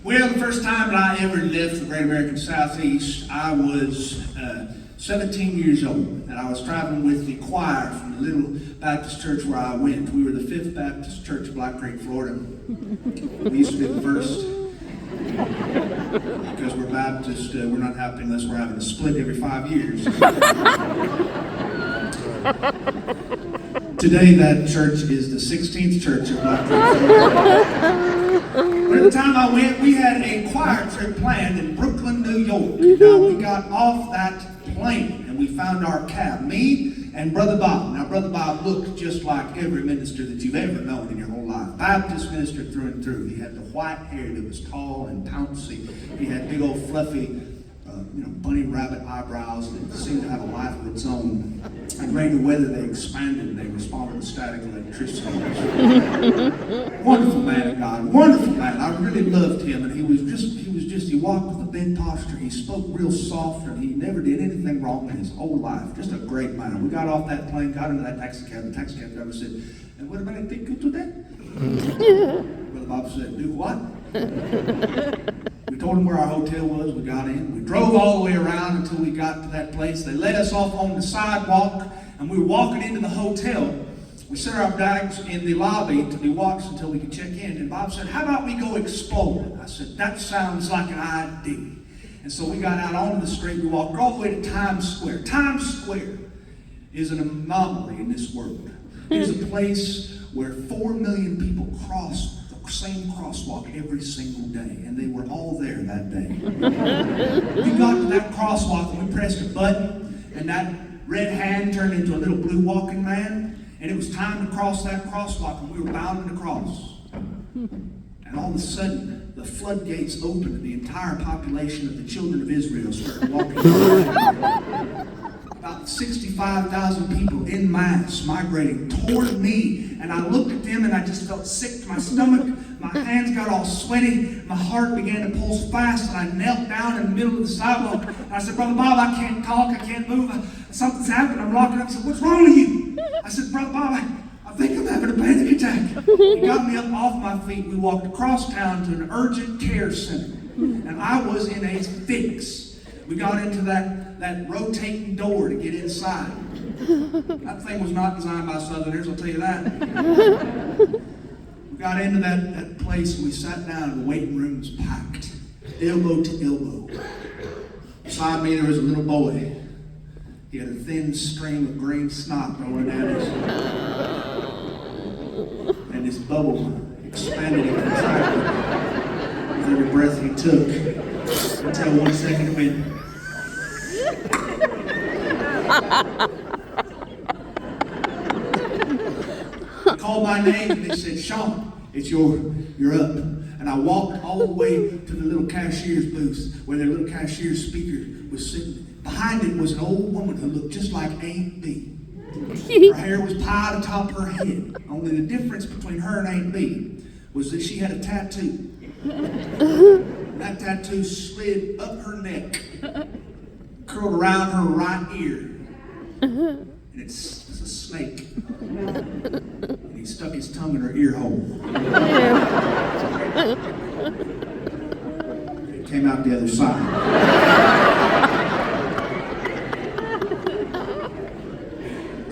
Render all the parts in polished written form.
Well, the first time that I ever left the Great American Southeast, I was 17 years old, and I was traveling with the choir from the little Baptist church where I went. We were the 5th Baptist Church of Black Creek, Florida. We used to be the first. Because we're Baptist, we're not happy unless we're having a split every 5 years. Today, that church is the 16th church of Black Creek, Florida. But at the time I went, we had a choir trip planned in Brooklyn, New York. Now, we got off that plane and we found our cab, me and Brother Bob. Now, Brother Bob looked just like every minister that you've ever known in your whole life. Baptist minister through and through. He had the white hair that was tall and pouncy. He had big old fluffy, bunny rabbit eyebrows that seemed to have a life of its own. In rainy weather, they expanded and they responded to static electricity. Wonderful man of God, wonderful man. I really loved him, and he walked with a bent posture. He spoke real soft, and he never did anything wrong in his whole life. Just a great man. We got off that plane, got into that taxi cab. The taxi cab driver said, "And what about I take you today?" Brother Bob said, "Do what?" We told him where our hotel was. We got in. We drove all the way around until we got to that place. They let us off on the sidewalk, and we were walking into the hotel. We set our bags in the lobby to be watched until we could check in. And Bob said, "How about we go exploring?" I said, "That sounds like an idea." And so we got out onto the street. We walked all the way to Times Square. Times Square is an anomaly in this world. It is a place where 4 million people cross the same crosswalk every single day, and they were all there that day. We got to that crosswalk and we pressed a button, and that red hand turned into a little blue walking man, and it was time to cross that crosswalk, and we were bounding across. And all of a sudden, the floodgates opened, and the entire population of the children of Israel started walking. About 65,000 people in mass migrating toward me. And I looked at them and I just felt sick to my stomach. My hands got all sweaty. My heart began to pulse fast. And I knelt down in the middle of the sidewalk. And I said, "Brother Bob, I can't talk. I can't move. Something's happened. I'm locking up." He said, "What's wrong with you?" I said, "Brother Bob, I think I'm having a panic attack." He got me up off my feet. We walked across town to an urgent care center. And I was in a fix. We got into that rotating door to get inside. That thing was not designed by Southerners, I'll tell you that. We got into that place and we sat down, and the waiting room was packed, elbow to elbow. Beside me there was a little boy. He had a thin stream of green snot rolling down his and his bubble expanded and contracted with every breath he took. Until 1 second it went. They called my name and they said, "Sean, you're up." And I walked all the way to the little cashier's booth where their little cashier's speaker was sitting. Behind it was an old woman who looked just like Aunt B. Her hair was piled atop her head. Only the difference between her and Aunt B was that she had a tattoo. That tattoo slid up her neck, curled around her right ear, and it's a snake. And he stuck his tongue in her ear hole. It came out the other side.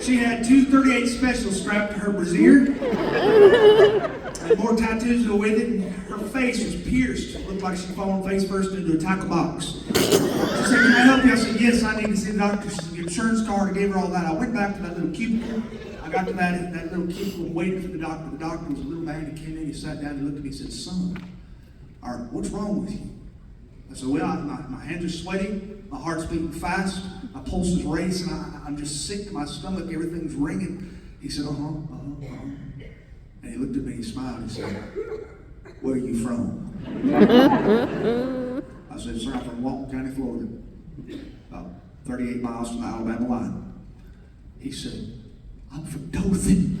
She had 238 specials strapped to her brassiere. And more tattoos to go with it, and her face was pierced. It looked like she'd fallen face first into a tackle box. She said, "Can I help you?" I said, "Yes, I need to see the doctor." She said, "Your insurance card." I gave her all that. I went back to that little cubicle. I got to that little cubicle and waited for the doctor. The doctor was a little man who came in. He sat down, he looked at me and said, "Son, what's wrong with you?" I said, "Well, my hands are sweaty. My heart's beating fast. My pulse is racing. I'm just sick to my stomach. Everything's ringing." He said, And he looked at me, he smiled, he said, "Where are you from?" I said, "Sir, I'm from Walton County, Florida, about 38 miles from the Alabama line." He said, "I'm from Dothan."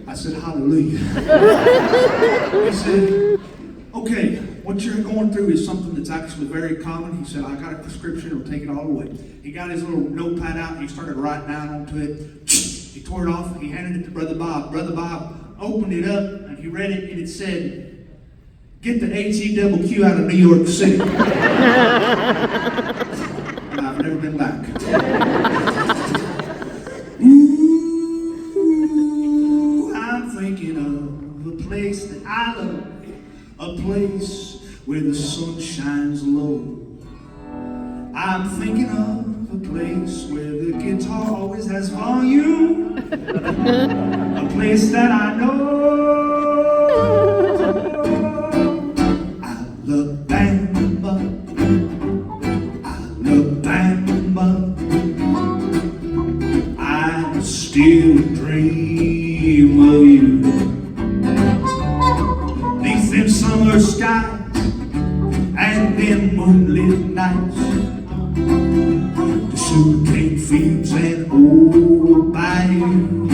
I said, "Hallelujah." He said, "Okay, what you're going through is something that's that's actually very common. He said, I got a prescription, it'll take it all away. He got his little notepad out and he started writing down onto it. He tore it off, he handed it to Brother Bob. Brother Bob opened it up and he read it and it said, get the HEWQ out of New York City. And I've never been back. Ooh, I'm thinking of a place that I love. A place where the sun shines low. I'm thinking of a place where the guitar always has volume. A place that I know. Alabama, Alabama. I still dream of you. Them summer skies and them moonlit nights, the sugarcane fields and old bayous.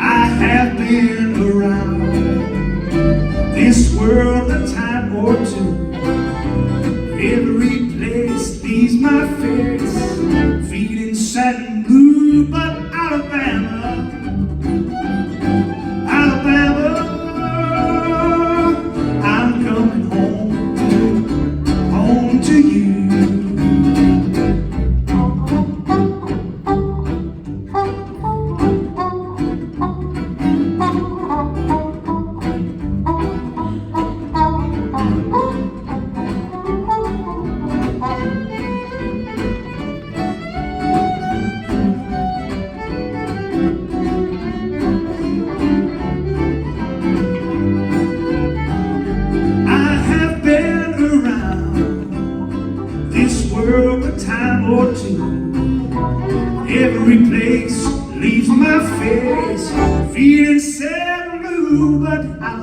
I have been around this world a time or two. Every place leaves my face feeling sad and blue, but Alabama, Alabama, coming home to you. A time or two. Every place leaves my face feeling sad and blue, but I